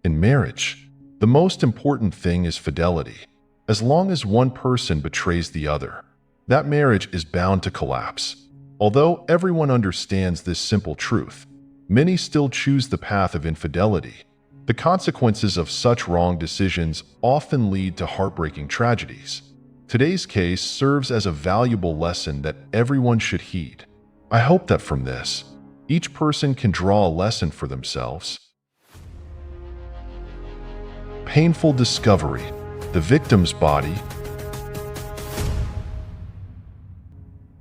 In marriage, the most important thing is fidelity. As long as one person betrays the other, that marriage is bound to collapse. Although everyone understands this simple truth, many still choose the path of infidelity. The consequences of such wrong decisions often lead to heartbreaking tragedies. Today's case serves as a valuable lesson that everyone should heed. I hope that from this, each person can draw a lesson for themselves. Painful discovery: the victim's body.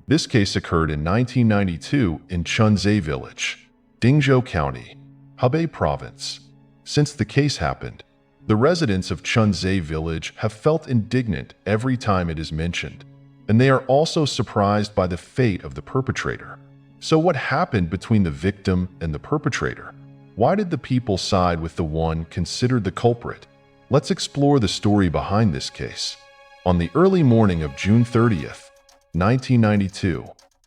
This case occurred in 1992 in Chunzhe Village, Dingzhou County, Hebei Province. Since the case happened, the residents of Chunzhe Village have felt indignant every time it is mentioned, and they are also surprised by the fate of the perpetrator. So what happened between the victim and the perpetrator? Why did the people side with the one considered the culprit? Let's explore the story behind this case. On the early morning of June 30th, 1992,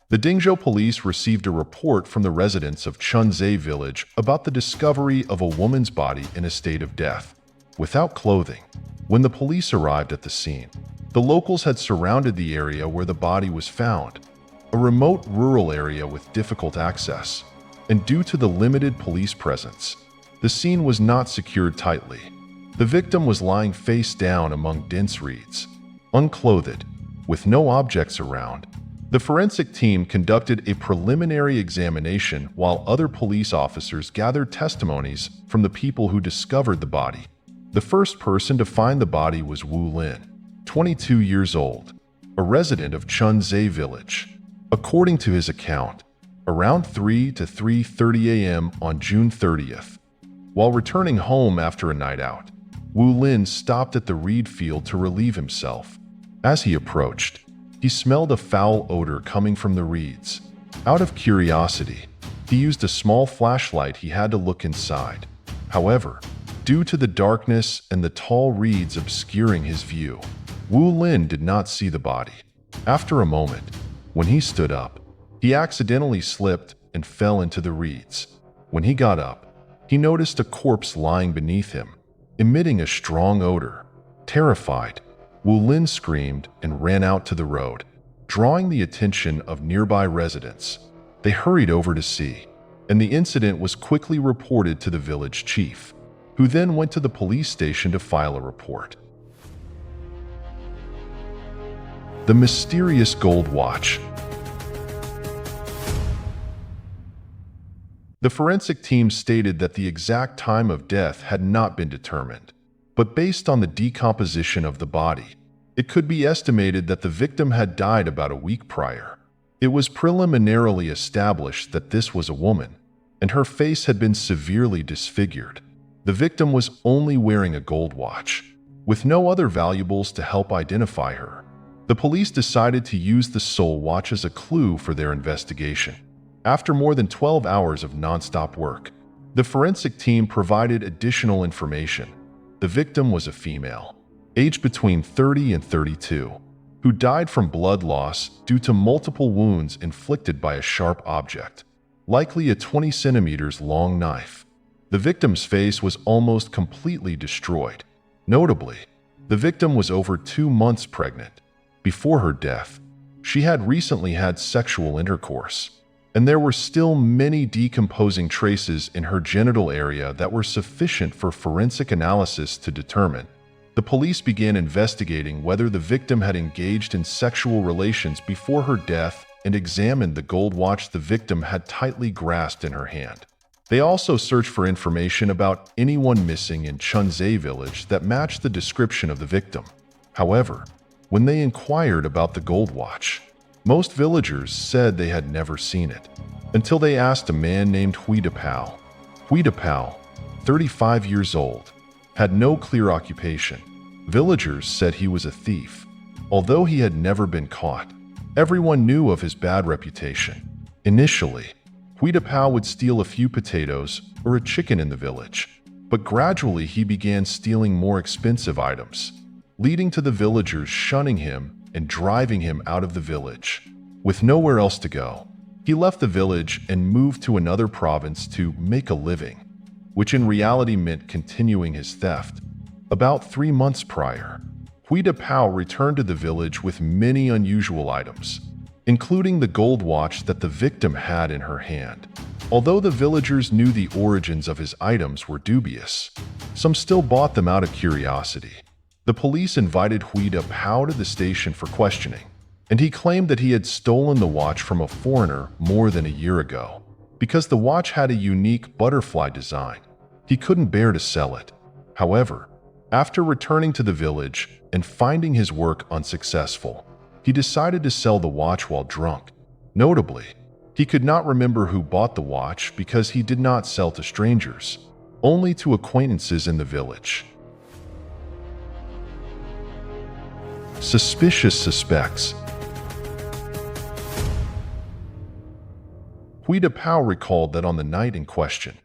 the Dingzhou police received a report from the residents of Chunzhe Village about the discovery of a woman's body in a state of death, without clothing. When the police arrived at the scene, the locals had surrounded the area where the body was found, a remote rural area with difficult access, and due to the limited police presence, the scene was not secured tightly. The victim was lying face down among dense reeds, unclothed, with no objects around. The forensic team conducted a preliminary examination while other police officers gathered testimonies from the people who discovered the body. The first person to find the body was Wu Lin, 22 years old, a resident of Chunzhe Village. According to his account, around 3 to 3:30 a.m. on June 30th, while returning home after a night out, Wu Lin stopped at the reed field to relieve himself. As he approached, he smelled a foul odor coming from the reeds. Out of curiosity, he used a small flashlight. He had to look inside. However, due to the darkness and the tall reeds obscuring his view, Wu Lin did not see the body. After a moment, when he stood up, he accidentally slipped and fell into the reeds. When he got up, he noticed a corpse lying beneath him, emitting a strong odor. Terrified, Wu Lin screamed and ran out to the road, drawing the attention of nearby residents. They hurried over to see, and the incident was quickly reported to the village chief, who then went to the police station to file a report. The mysterious gold watch. The forensic team stated that the exact time of death had not been determined, but based on the decomposition of the body, it could be estimated that the victim had died about a week prior. It was preliminarily established that this was a woman, and her face had been severely disfigured. The victim was only wearing a gold watch, with no other valuables to help identify her. The police decided to use the sole watch as a clue for their investigation. After more than 12 hours of non-stop work, the forensic team provided additional information. The victim was a female, aged between 30 and 32, who died from blood loss due to multiple wounds inflicted by a sharp object, likely a 20 centimeters long knife. The victim's face was almost completely destroyed. Notably, the victim was over 2 months pregnant. Before her death, she had recently had sexual intercourse, and there were still many decomposing traces in her genital area that were sufficient for forensic analysis to determine. The police began investigating whether the victim had engaged in sexual relations before her death and examined the gold watch the victim had tightly grasped in her hand. They also searched for information about anyone missing in Chunzhe Village that matched the description of the victim. However, when they inquired about the gold watch, most villagers said they had never seen it, until they asked a man named Hui Dapao. Hui Dapao, 35 years old, had no clear occupation. Villagers said he was a thief. Although he had never been caught, everyone knew of his bad reputation. Initially, Hui Dapao would steal a few potatoes or a chicken in the village, but gradually he began stealing more expensive items, leading to the villagers shunning him and driving him out of the village. With nowhere else to go, he left the village and moved to another province to make a living. which in reality meant continuing his theft. About 3 months prior, Hui Pao returned to the village with many unusual items, including the gold watch that the victim had in her hand. Although the villagers knew the origins of his items were dubious, some still bought them out of curiosity. The police invited Hui Pao to the station for questioning, and he claimed that he had stolen the watch from a foreigner more than a year ago. Because the watch had a unique butterfly design, he couldn't bear to sell it. However, after returning to the village and finding his work unsuccessful, he decided to sell the watch while drunk. Notably, he could not remember who bought the watch because he did not sell to strangers, only to acquaintances in the village. Suspicious suspects. Hui Pao recalled that on the night in question,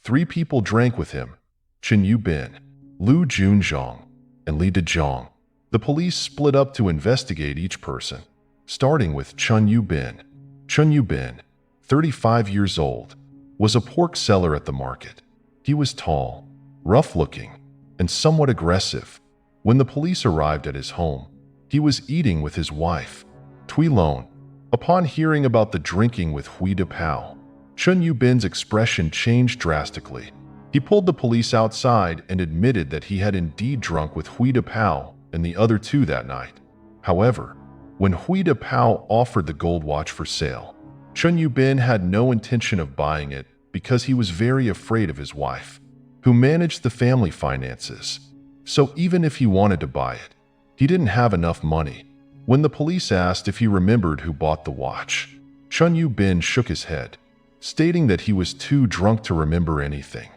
3 people drank with him: Chen Yubin, Lu Junzhong, and Li Dezhong. The police split up to investigate each person, starting with Chen Yubin. Chen Yubin, 35 years old, was a pork seller at the market. He was tall, rough-looking, and somewhat aggressive. When the police arrived at his home, he was eating with his wife, Tui Lon. Upon hearing about the drinking with Hui Pao, Chen Yubin's expression changed drastically. He pulled the police outside and admitted that he had indeed drunk with Hui Pao and the other 2 that night. However, when Hui Pao offered the gold watch for sale, Chen Yubin had no intention of buying it because he was very afraid of his wife, who managed the family finances. So even if he wanted to buy it, he didn't have enough money. When the police asked if he remembered who bought the watch, Chen Yubin shook his head, stating that he was too drunk to remember anything.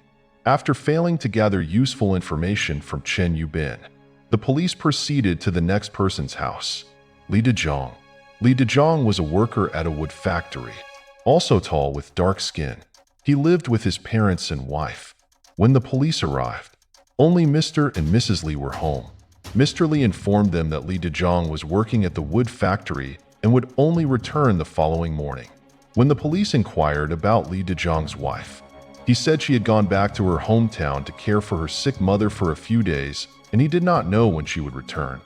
After failing to gather useful information from Chen Yubin, the police proceeded to the next person's house, Li Dezhong. Li Dezhong was a worker at a wood factory, also tall with dark skin. He lived with his parents and wife. When the police arrived, only Mr. and Mrs. Li were home. Mr. Li informed them that Li Dezhong was working at the wood factory and would only return the following morning. When the police inquired about Li Dezhong's wife, he said she had gone back to her hometown to care for her sick mother for a few days, and he did not know when she would return.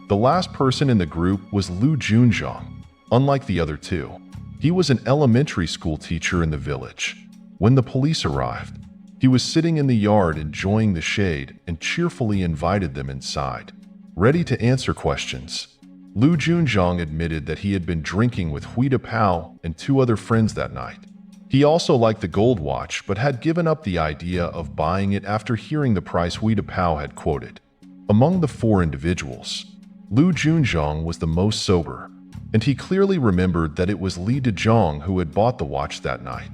The last person in the group was Lu Junzhong. Unlike the other 2, he was an elementary school teacher in the village. When the police arrived, he was sitting in the yard enjoying the shade and cheerfully invited them inside, ready to answer questions. Lu Junzhong admitted that he had been drinking with Hui Pao and 2 other friends that night. He also liked the gold watch but had given up the idea of buying it after hearing the price Hui Pao had quoted. Among the 4 individuals, Lu Junzhong was the most sober, and he clearly remembered that it was Li Dezhong who had bought the watch that night.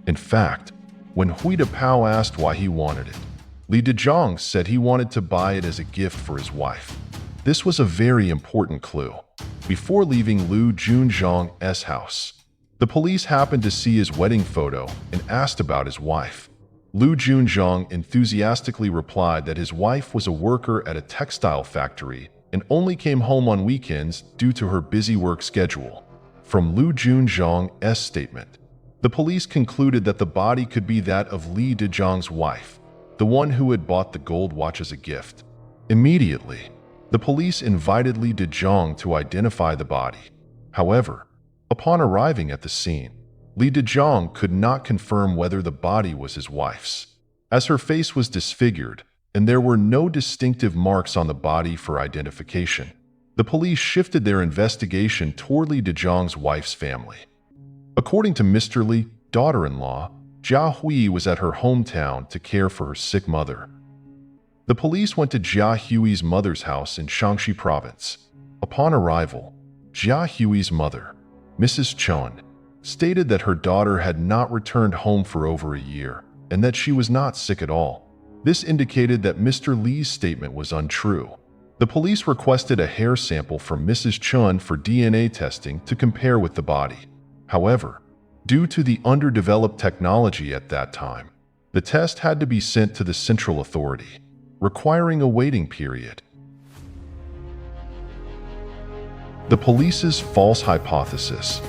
In fact, when Hui Pao asked why he wanted it, Li Dezhong said he wanted to buy it as a gift for his wife. This was a very important clue. Before leaving Lu Junzhong's house, the police happened to see his wedding photo and asked about his wife. Lu Junzhong enthusiastically replied that his wife was a worker at a textile factory and only came home on weekends due to her busy work schedule. From Lu Junzhong's statement, the police concluded that the body could be that of Li Dezhong's wife, the one who had bought the gold watch as a gift. Immediately, the police invited Li Dezhong to identify the body. However, upon arriving at the scene, Li Dezhong could not confirm whether the body was his wife's, as her face was disfigured and there were no distinctive marks on the body for identification. The police shifted their investigation toward Li Dezhong's wife's family. According to Mr. Li, daughter-in-law, Jia Hui was at her hometown to care for her sick mother. The police went to Jia Hui's mother's house in Shaanxi province. Upon arrival, Jia Hui's mother, Mrs. Chun, stated that her daughter had not returned home for over a year and that she was not sick at all. This indicated that Mr. Li's statement was untrue. The police requested a hair sample from Mrs. Chun for DNA testing to compare with the body. However, due to the underdeveloped technology at that time, the test had to be sent to the central authority, requiring a waiting period. The police's false hypothesis.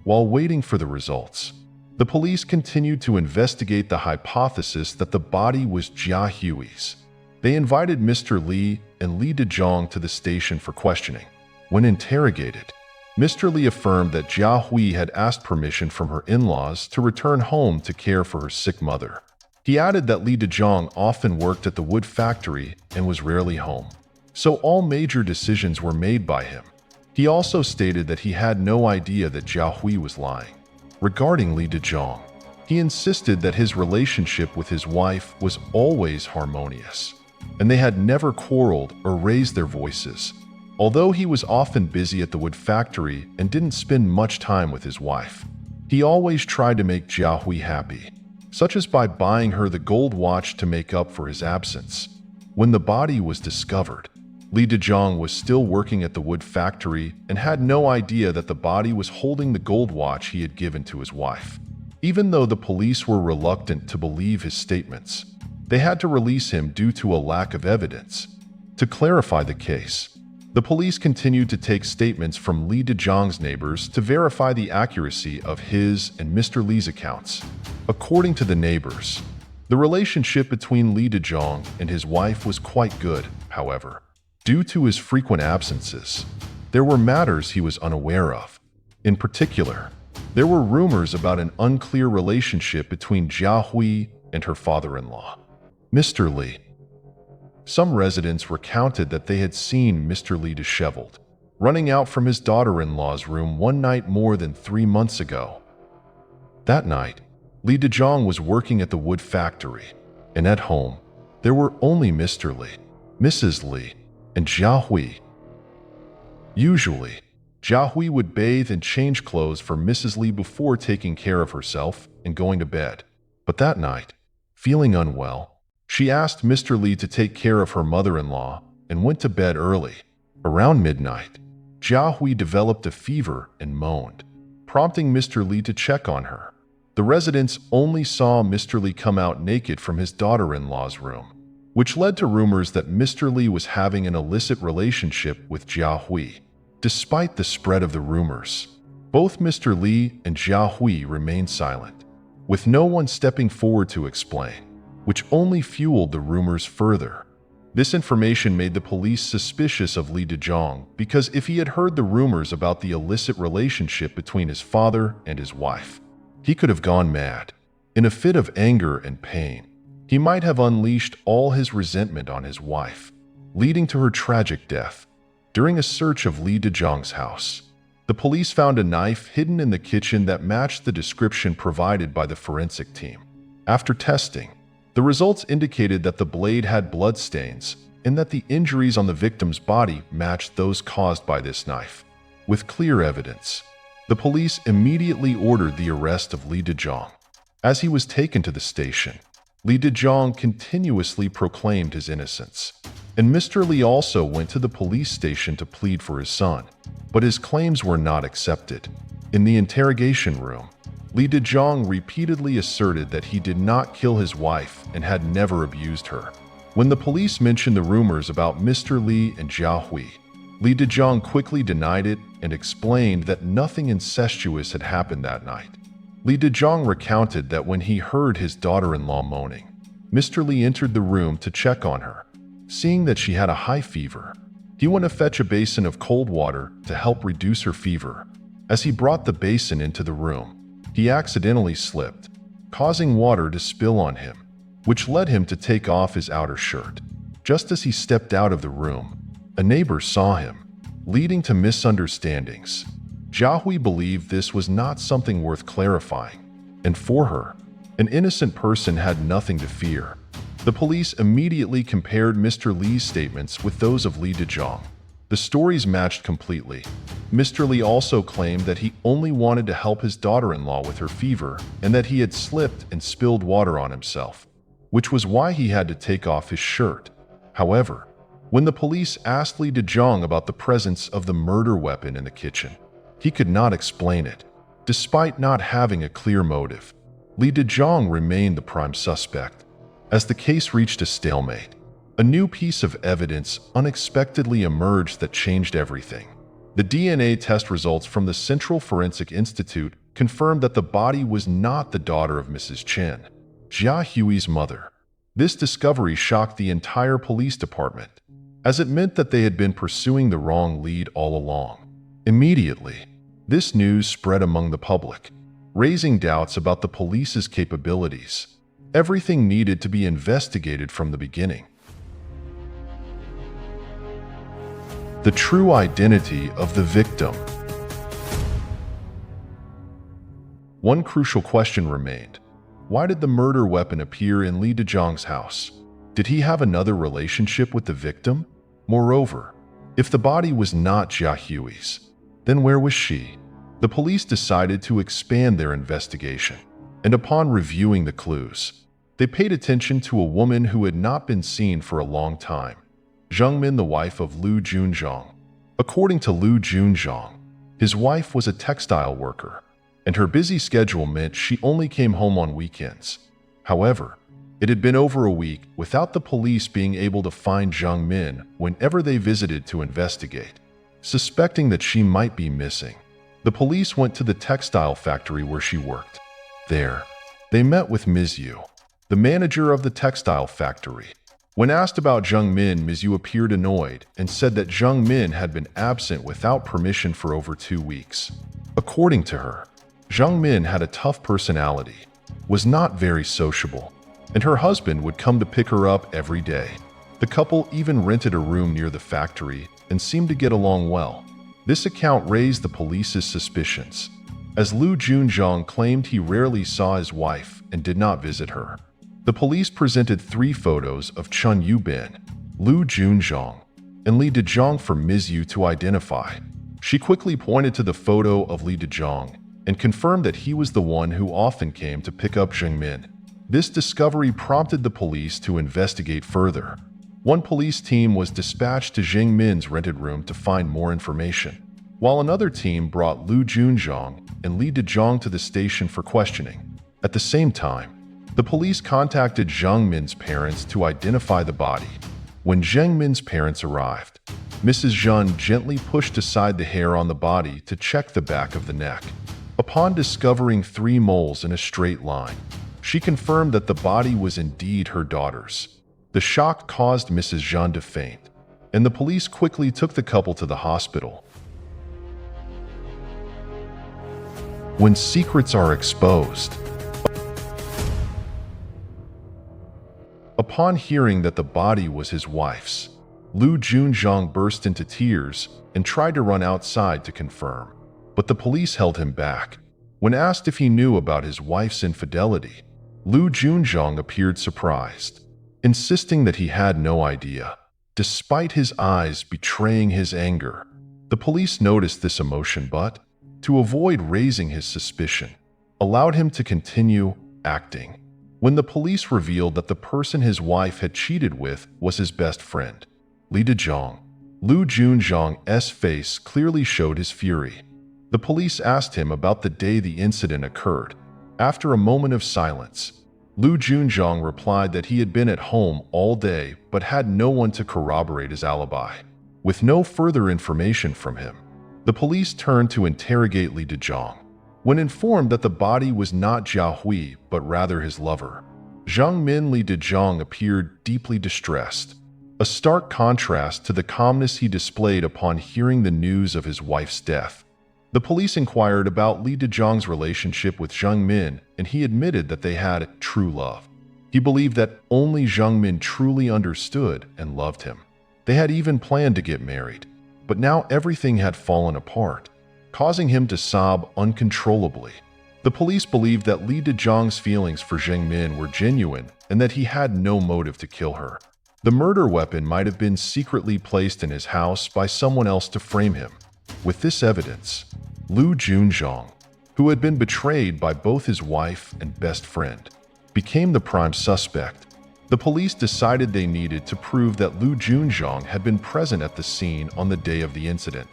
While waiting for the results, The police continued to investigate the hypothesis that the body was Jia Hui's. They invited Mr. Li and Li Dezhong to the station for questioning. When interrogated, Mr. Li affirmed that Jia Hui had asked permission from her in-laws to return home to care for her sick mother. He added that Li Dezhong often worked at the wood factory and was rarely home, so all major decisions were made by him. He also stated that he had no idea that Jia Hui was lying. Regarding Li Dezhong, he insisted that his relationship with his wife was always harmonious, and they had never quarreled or raised their voices. Although he was often busy at the wood factory and didn't spend much time with his wife, he always tried to make Jia Hui happy, such as by buying her the gold watch to make up for his absence. When the body was discovered, Li Dezhong was still working at the wood factory and had no idea that the body was holding the gold watch he had given to his wife. Even though the police were reluctant to believe his statements, they had to release him due to a lack of evidence. To clarify the case, the police continued to take statements from Li Dezhong's neighbors to verify the accuracy of his and Mr. Li's accounts. According to the neighbors, the relationship between Li Dezhong and his wife was quite good. However, due to his frequent absences, there were matters he was unaware of. In particular, there were rumors about an unclear relationship between Jia Hui and her father-in-law, Mr. Li. Some residents recounted that they had seen Mr. Li disheveled, running out from his daughter-in-law's room one night more than 3 months ago. That night, Li Dezhong was working at the wood factory, and at home, there were only Mr. Li, Mrs. Li, and Jia Hui. Usually, Jia Hui would bathe and change clothes for Mrs. Li before taking care of herself and going to bed. But that night, feeling unwell, she asked Mr. Li to take care of her mother-in-law and went to bed early. Around midnight, Jia Hui developed a fever and moaned, prompting Mr. Li to check on her. The residents only saw Mr. Li come out naked from his daughter-in-law's room, which led to rumors that Mr. Li was having an illicit relationship with Jia Hui. Despite the spread of the rumors, both Mr. Li and Jia Hui remained silent, with no one stepping forward to explain, which only fueled the rumors further. This information made the police suspicious of Li Dezhong because if he had heard the rumors about the illicit relationship between his father and his wife, he could have gone mad. In a fit of anger and pain, he might have unleashed all his resentment on his wife, leading to her tragic death. During a search of Li Dezhong's house, the police found a knife hidden in the kitchen that matched the description provided by the forensic team. After testing, the results indicated that the blade had bloodstains and that the injuries on the victim's body matched those caused by this knife. With clear evidence, the police immediately ordered the arrest of Li Dezhong. As he was taken to the station, Li Dezhong continuously proclaimed his innocence, and Mr. Li also went to the police station to plead for his son, but his claims were not accepted. In the interrogation room, Li Dezhong repeatedly asserted that he did not kill his wife and had never abused her. When the police mentioned the rumors about Mr. Li and Jia Hui, Li Dezhong quickly denied it and explained that nothing incestuous had happened that night. Li Dezhong recounted that when he heard his daughter-in-law moaning, Mr. Li entered the room to check on her. Seeing that she had a high fever, he went to fetch a basin of cold water to help reduce her fever. As he brought the basin into the room, he accidentally slipped, causing water to spill on him, which led him to take off his outer shirt. Just as he stepped out of the room, a neighbor saw him, leading to misunderstandings. Jia Hui believed this was not something worth clarifying, and for her, an innocent person had nothing to fear. The police immediately compared Mr. Li's statements with those of Li Dezhong. The stories matched completely. Mr. Li also claimed that he only wanted to help his daughter-in-law with her fever and that he had slipped and spilled water on himself, which was why he had to take off his shirt. However, when the police asked Li Dezhong about the presence of the murder weapon in the kitchen, he could not explain it. Despite not having a clear motive, Li Dezhong remained the prime suspect. As the case reached a stalemate, a new piece of evidence unexpectedly emerged that changed everything. The DNA test results from the Central Forensic Institute confirmed that the body was not the daughter of Mrs. Chen, Jia Hui's mother. This discovery shocked the entire police department, as it meant that they had been pursuing the wrong lead all along. Immediately, this news spread among the public, raising doubts about the police's capabilities. Everything needed to be investigated from the beginning. The true identity of the victim. One crucial question remained. Why did the murder weapon appear in Li Dezhang's house? Did he have another relationship with the victim? Moreover, if the body was not Jia Hui's, then where was she? The police decided to expand their investigation, and upon reviewing the clues, they paid attention to a woman who had not been seen for a long time, Zheng Min, the wife of Lu Junzhong. According to Lu Junzhong, his wife was a textile worker, and her busy schedule meant she only came home on weekends. However, it had been over a week without the police being able to find Zheng Min whenever they visited to investigate. Suspecting that she might be missing, the police went to the textile factory where she worked. There, they met with Ms. Yu, the manager of the textile factory. When asked about Zheng Min, Ms. Yu appeared annoyed and said that Zheng Min had been absent without permission for over 2 weeks. According to her, Zheng Min had a tough personality, was not very sociable, and her husband would come to pick her up every day. The couple even rented a room near the factory and seemed to get along well. This account raised the police's suspicions, as Lu Junzhong claimed he rarely saw his wife and did not visit her. The police presented 3 photos of Chun Yubin, Lu Junzhong, and Li Dezhang for Ms. Yu to identify. She quickly pointed to the photo of Li Dezhang and confirmed that he was the one who often came to pick up Zheng Min. This discovery prompted the police to investigate further. One police team was dispatched to Zheng Min's rented room to find more information, while another team brought Lu Junzhong and Li Dezhang to the station for questioning. At the same time, the police contacted Zheng Min's parents to identify the body. When Zheng Min's parents arrived, Mrs. Zhen gently pushed aside the hair on the body to check the back of the neck. Upon discovering 3 moles in a straight line, she confirmed that the body was indeed her daughter's. The shock caused Mrs. Zhen to faint, and the police quickly took the couple to the hospital. When secrets are exposed. Upon hearing that the body was his wife's, Lu Junzhong burst into tears and tried to run outside to confirm, but the police held him back. When asked if he knew about his wife's infidelity, Lu Junzhong appeared surprised, insisting that he had no idea. Despite his eyes betraying his anger, the police noticed this emotion but, to avoid raising his suspicion, allowed him to continue acting. When the police revealed that the person his wife had cheated with was his best friend, Li Dezhang, Lu Junzhang's face clearly showed his fury. The police asked him about the day the incident occurred. After a moment of silence, Lu Junzhang replied that he had been at home all day but had no one to corroborate his alibi. With no further information from him, the police turned to interrogate Li Dezhang. When informed that the body was not Jia Hui but rather his lover, Zheng Min, Li Dezhang appeared deeply distressed, a stark contrast to the calmness he displayed upon hearing the news of his wife's death. The police inquired about Li Dezhang's relationship with Zheng Min, and he admitted that they had true love. He believed that only Zheng Min truly understood and loved him. They had even planned to get married, but now everything had fallen apart, causing him to sob uncontrollably. The police believed that Li Dezhang's feelings for Zheng Min were genuine and that he had no motive to kill her. The murder weapon might have been secretly placed in his house by someone else to frame him. With this evidence, Lu Junzhong, who had been betrayed by both his wife and best friend, became the prime suspect. The police decided they needed to prove that Lu Junzhong had been present at the scene on the day of the incident.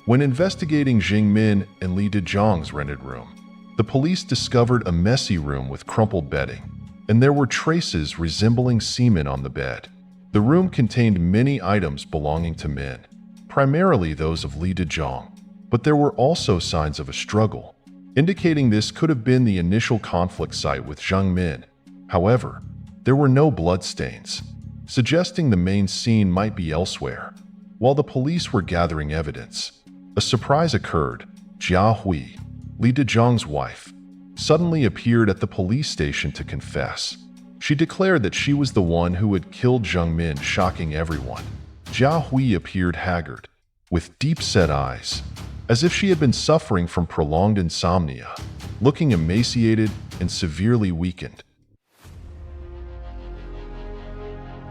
When investigating Zheng Min and Li Dezhang's rented room, the police discovered a messy room with crumpled bedding, and there were traces resembling semen on the bed. The room contained many items belonging to men, primarily those of Li Dezhang, but there were also signs of a struggle. indicating this could have been the initial conflict site with Zhang Min. However, there were no bloodstains, suggesting the main scene might be elsewhere. While the police were gathering evidence, a surprise occurred. Jia Hui, Li Dezhong's wife, suddenly appeared at the police station to confess. She declared that she was the one who had killed Zhang Min, shocking everyone. Jia Hui appeared haggard, with deep-set eyes, as if she had been suffering from prolonged insomnia, looking emaciated and severely weakened.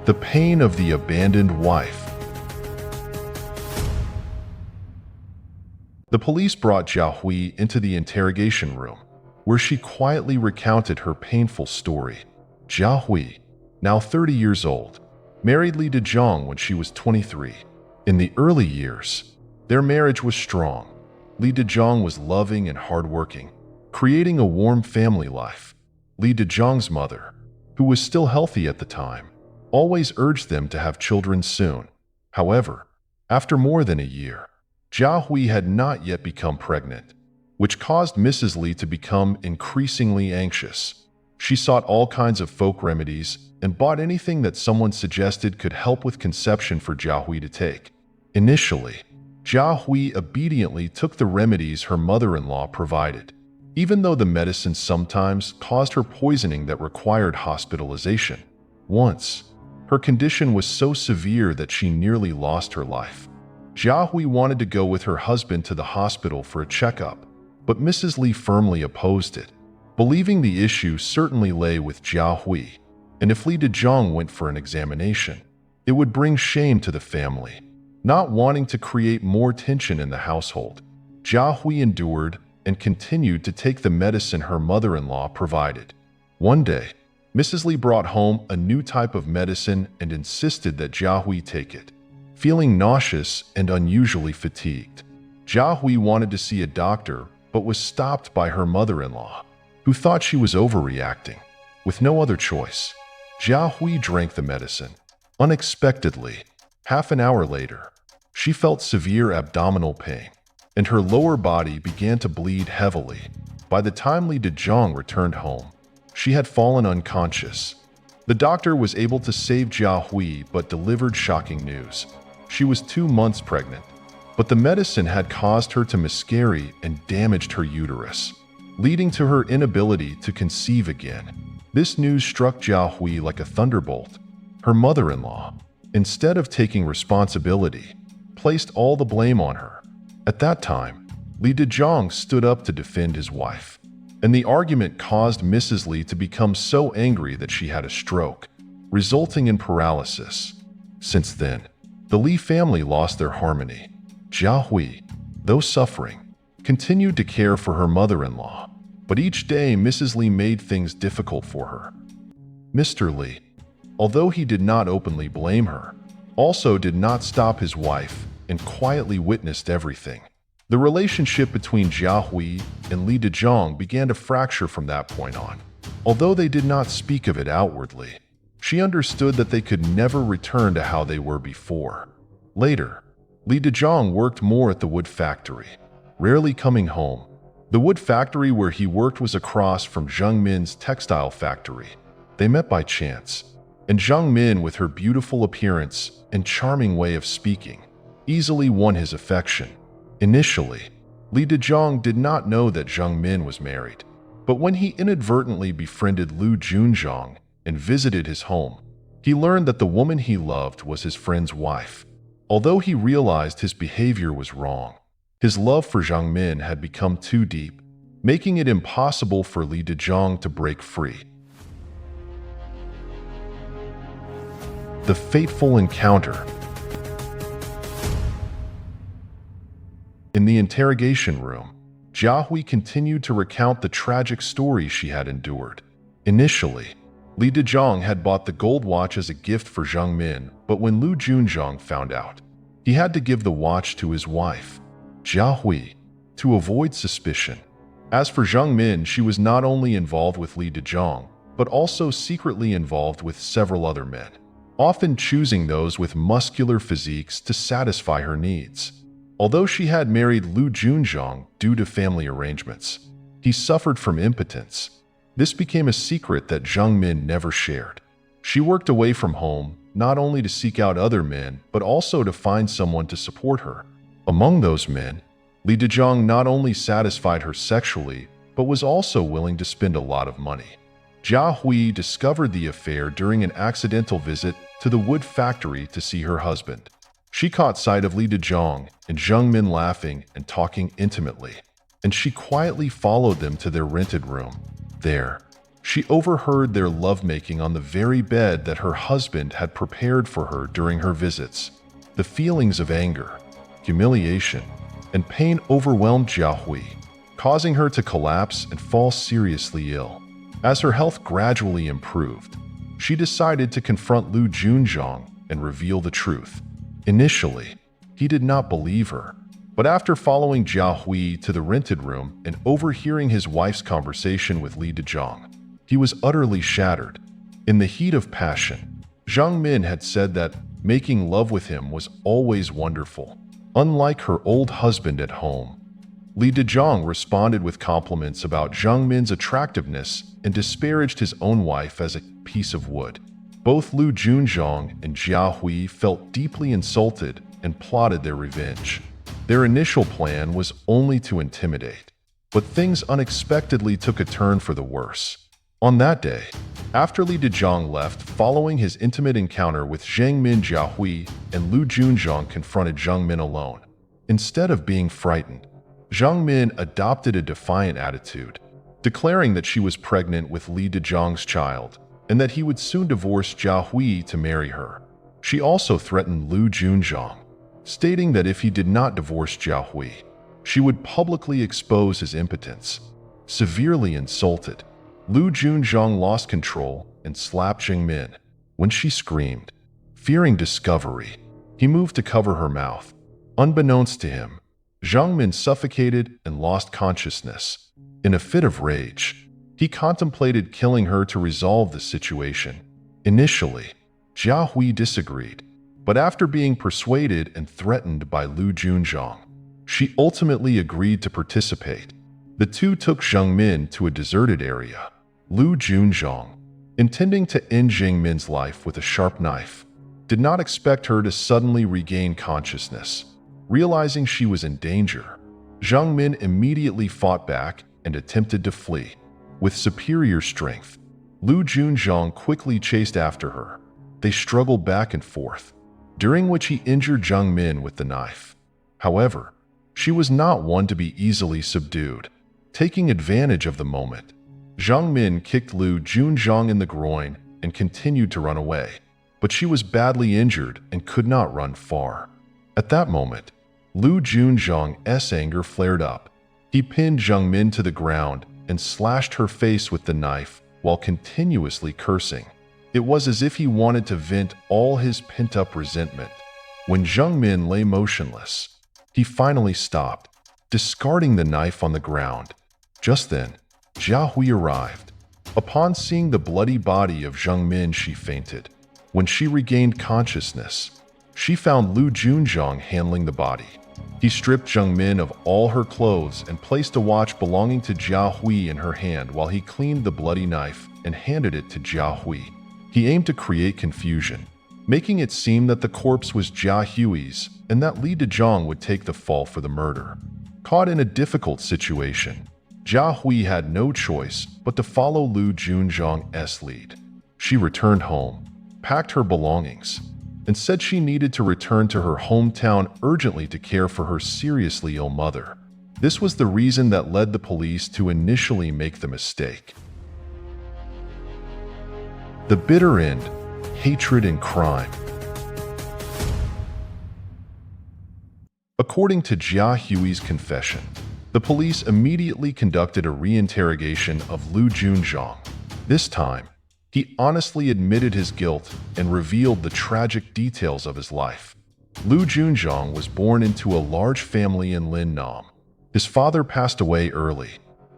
The pain of the abandoned wife. The police brought Jia Hui into the interrogation room, where she quietly recounted her painful story. Jia Hui, now 30 years old, married Li Dezhong when she was 23. In the early years, their marriage was strong. Li Dezhong was loving and hardworking, creating a warm family life. Li Dezhong's mother, who was still healthy at the time, always urged them to have children soon. However, after more than a year, Jia Hui had not yet become pregnant, which caused Mrs. Li to become increasingly anxious. She sought all kinds of folk remedies and bought anything that someone suggested could help with conception for Jia Hui to take. Initially, Jia Hui obediently took the remedies her mother-in-law provided, even though the medicine sometimes caused her poisoning that required hospitalization. Once, her condition was so severe that she nearly lost her life. Jia Hui wanted to go with her husband to the hospital for a checkup, but Mrs. Li firmly opposed it, believing the issue certainly lay with Jia Hui, and if Li Dezhong went for an examination, it would bring shame to the family. Not wanting to create more tension in the household, Jia Hui endured and continued to take the medicine her mother-in-law provided. One day, Mrs. Li brought home a new type of medicine and insisted that Jia Hui take it. Feeling nauseous and unusually fatigued, Jia Hui wanted to see a doctor but was stopped by her mother-in-law, who thought she was overreacting. With no other choice, Jia Hui drank the medicine. Unexpectedly, half an hour later, she felt severe abdominal pain, and her lower body began to bleed heavily. By the time Li Dezhong returned home, she had fallen unconscious. The doctor was able to save Jia Hui but delivered shocking news. She was 2 months pregnant, but the medicine had caused her to miscarry and damaged her uterus, leading to her inability to conceive again. This news struck Jia Hui like a thunderbolt. Her mother-in-law, instead of taking responsibility, placed all the blame on her. At that time, Li Dezhong stood up to defend his wife, and the argument caused Mrs. Li to become so angry that she had a stroke, resulting in paralysis. Since then, the Li family lost their harmony. Jia Hui, though suffering, continued to care for her mother-in-law, but each day Mrs. Li made things difficult for her. Mr. Li, although he did not openly blame her, also did not stop his wife and quietly witnessed everything. The relationship between Jia Hui and Li Dezhong began to fracture from that point on. Although they did not speak of it outwardly, she understood that they could never return to how they were before. Later, Li Dezhong worked more at the wood factory, rarely coming home. The wood factory where he worked was across from Zhang Min's textile factory. They met by chance, and Zhang Min, with her beautiful appearance and charming way of speaking, easily won his affection. Initially, Li Dezhong did not know that Zhang Min was married, but when he inadvertently befriended Lu Junzhong and visited his home, he learned that the woman he loved was his friend's wife. Although he realized his behavior was wrong, his love for Zhang Min had become too deep, making it impossible for Li Dezhong to break free. The fateful encounter. In the interrogation room, Jia Hui continued to recount the tragic story she had endured. Initially, Li Dezhong had bought the gold watch as a gift for Zhang Min, but when Lu Junzhong found out, he had to give the watch to his wife, Jia Hui, to avoid suspicion. As for Zhang Min, she was not only involved with Li Dezhong, but also secretly involved with several other men, often choosing those with muscular physiques to satisfy her needs. Although she had married Lu Junzhong due to family arrangements, He suffered from impotence. This became a secret that Zhang Min never shared. She worked away from home, not only to seek out other men, but also to find someone to support her. Among those men, Li Dezhong not only satisfied her sexually, but was also willing to spend a lot of money. Jia Hui discovered the affair during an accidental visit to the wood factory to see her husband. She caught sight of Li Dezhong and Zhang Min laughing and talking intimately, and she quietly followed them to their rented room. There, she overheard their lovemaking on the very bed that her husband had prepared for her during her visits. The feelings of anger, humiliation, and pain overwhelmed Jia Hui, causing her to collapse and fall seriously ill. As her health gradually improved, she decided to confront Lu Junzhong and reveal the truth. Initially, he did not believe her, but after following Jia Hui to the rented room and overhearing his wife's conversation with Li Dezhong, he was utterly shattered. In the heat of passion, Zhang Min had said that making love with him was always wonderful, unlike her old husband at home. Li Dezhong responded with compliments about Zhang Min's attractiveness and disparaged his own wife as a piece of wood. Both Lu Junzhong and Jia Hui felt deeply insulted and plotted their revenge. Their initial plan was only to intimidate, but things unexpectedly took a turn for the worse. On that day, after Li Dezhong left following his intimate encounter with Zhang Min, Jia Hui and Lu Junzhong confronted Zhang Min alone. Instead of being frightened, Zhang Min adopted a defiant attitude, declaring that she was pregnant with Li Dezhong's child and that he would soon divorce Jia Hui to marry her. She also threatened Lu Junzhong, stating that if he did not divorce Jia Hui, she would publicly expose his impotence. Severely insulted, Lu Junzhong lost control and slapped Zhang Min. When she screamed, fearing discovery, he moved to cover her mouth. Unbeknownst to him, Zhang Min suffocated and lost consciousness. In a fit of rage, he contemplated killing her to resolve the situation. Initially, Jia Hui disagreed, but after being persuaded and threatened by Lu Junzhong, she ultimately agreed to participate. The two took Zhang Min to a deserted area. Lu Junzhong, intending to end Zhang Min's life with a sharp knife, did not expect her to suddenly regain consciousness. Realizing she was in danger, Zhang Min immediately fought back and attempted to flee. With superior strength, Lu Junzhong quickly chased after her. They struggled back and forth, during which he injured Zhang Min with the knife. However, she was not one to be easily subdued. Taking advantage of the moment, Zhang Min kicked Lu Junzhong in the groin and continued to run away, but she was badly injured and could not run far. At that moment, Lu Junzhong's anger flared up. He pinned Zhang Min to the ground and slashed her face with the knife while continuously cursing. It was as if he wanted to vent all his pent-up resentment. When Zhang Min lay motionless, he finally stopped, discarding the knife on the ground. Just then, Jia Hui arrived. Upon seeing the bloody body of Zhang Min, she fainted. When she regained consciousness, she found Lu Junzhong handling the body. He stripped Zhang Min of all her clothes and placed a watch belonging to Jia Hui in her hand while he cleaned the bloody knife and handed it to Jia Hui. He aimed to create confusion, making it seem that the corpse was Jia Hui's and that Li Dezhong would take the fall for the murder. Caught in a difficult situation, Jia Hui had no choice but to follow Lu Junzhong's lead. She returned home, packed her belongings, and said she needed to return to her hometown urgently to care for her seriously ill mother. This was the reason that led the police to initially make the mistake. The bitter end, hatred and crime. According to Jia Hui's confession, the police immediately conducted a re-interrogation of Lu Junzhong. This time, he honestly admitted his guilt and revealed the tragic details of his life. Lu Junzhong was born into a large family in Linnam. His father passed away early,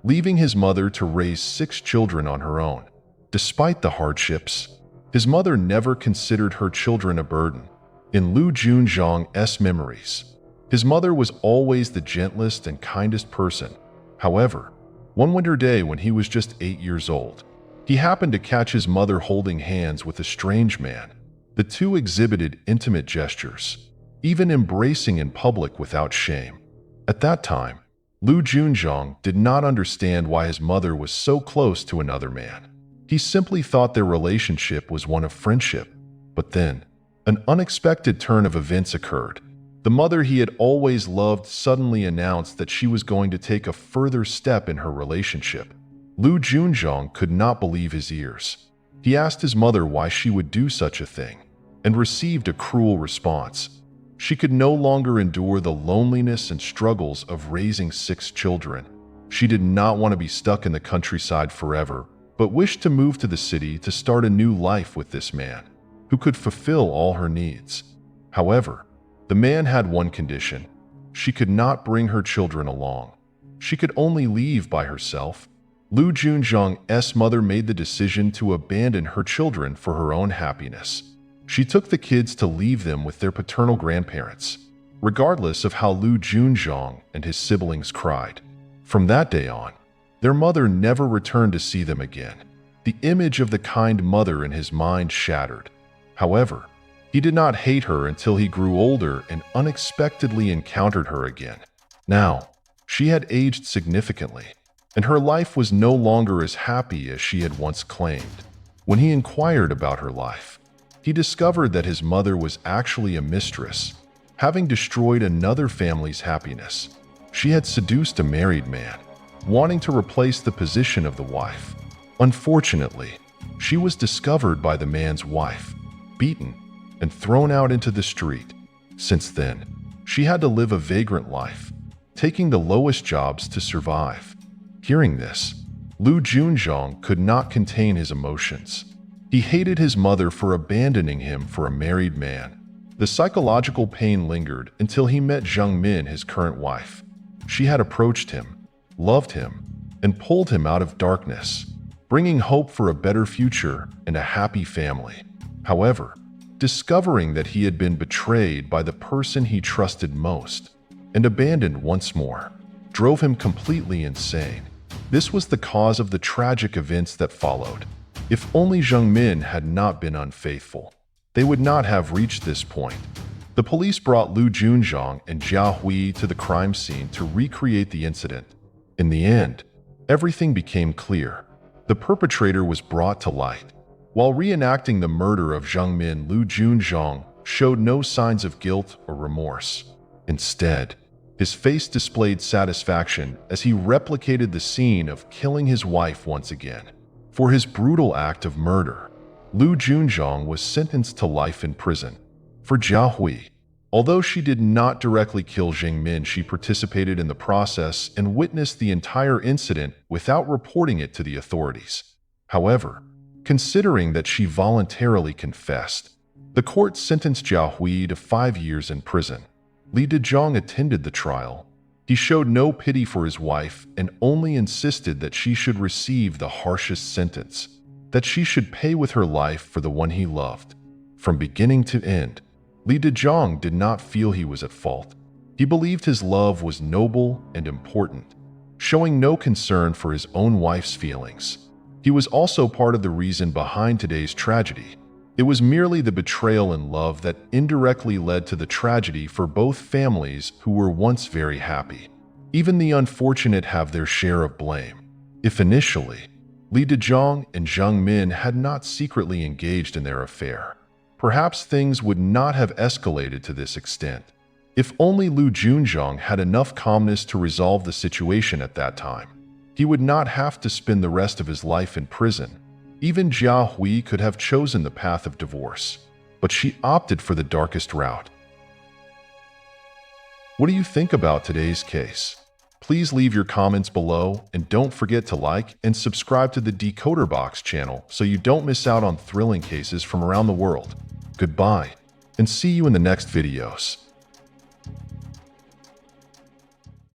leaving his mother to raise 6 children on her own. Despite the hardships, his mother never considered her children a burden. In Lu Junzhong's memories, his mother was always the gentlest and kindest person. However, One winter day when he was just 8 years old, he happened to catch his mother holding hands with a strange man. The two exhibited intimate gestures, even embracing in public without shame. At that time, Lu Junzhong did not understand why his mother was so close to another man. He simply thought their relationship was one of friendship. But then, an unexpected turn of events occurred. The mother he had always loved suddenly announced that she was going to take a further step in her relationship. Lu Junzhong could not believe his ears. He asked his mother why she would do such a thing, and received a cruel response. She could no longer endure the loneliness and struggles of raising 6 children. She did not want to be stuck in the countryside forever, but wished to move to the city to start a new life with this man, who could fulfill all her needs. However, the man had one condition. She could not bring her children along. She could only leave by herself. Lu Junzhong's mother made the decision to abandon her children for her own happiness. She took the kids to leave them with their paternal grandparents, regardless of how Lu Junzhong and his siblings cried. From that day on, their mother never returned to see them again. The image of the kind mother in his mind shattered. However, he did not hate her until he grew older and unexpectedly encountered her again. Now, she had aged significantly, and her life was no longer as happy as she had once claimed. When he inquired about her life, he discovered that his mother was actually a mistress, having destroyed another family's happiness. She had seduced a married man, wanting to replace the position of the wife. Unfortunately, she was discovered by the man's wife, beaten, and thrown out into the street. Since then, she had to live a vagrant life, taking the lowest jobs to survive. Hearing this, Lu Junzhong could not contain his emotions. He hated his mother for abandoning him for a married man. The psychological pain lingered until he met Zhang Min, his current wife. She had approached him, loved him, and pulled him out of darkness, bringing hope for a better future and a happy family. However, discovering that he had been betrayed by the person he trusted most and abandoned once more drove him completely insane. This was the cause of the tragic events that followed. If only Zhang Min had not been unfaithful, they would not have reached this point. The police brought Lu Junzhong and Jia Hui to the crime scene to recreate the incident. In the end, everything became clear. The perpetrator was brought to light. While reenacting the murder of Zhang Min, Lu Junzhong showed no signs of guilt or remorse. Instead, his face displayed satisfaction as he replicated the scene of killing his wife once again. For his brutal act of murder, Lu Junzhong was sentenced to life in prison. For Jia Hui, although she did not directly kill Zhang Min, she participated in the process and witnessed the entire incident without reporting it to the authorities. However, considering that she voluntarily confessed, the court sentenced Jia Hui to 5 years in prison. Li Dezhong attended the trial. He showed no pity for his wife and only insisted that she should receive the harshest sentence, that she should pay with her life for the one he loved. From beginning to end, Li Dezhong did not feel he was at fault. He believed his love was noble and important, showing no concern for his own wife's feelings. He was also part of the reason behind today's tragedy. It was merely the betrayal in love that indirectly led to the tragedy for both families who were once very happy. Even the unfortunate have their share of blame. If initially, Li Dezhong and Zhang Min had not secretly engaged in their affair, perhaps things would not have escalated to this extent. If only Lu Junzhong had enough calmness to resolve the situation at that time, he would not have to spend the rest of his life in prison. Even Jia Hui could have chosen the path of divorce, but she opted for the darkest route. What do you think about today's case? Please leave your comments below and don't forget to like and subscribe to the Decoder Box channel so you don't miss out on thrilling cases from around the world. Goodbye, and see you in the next videos.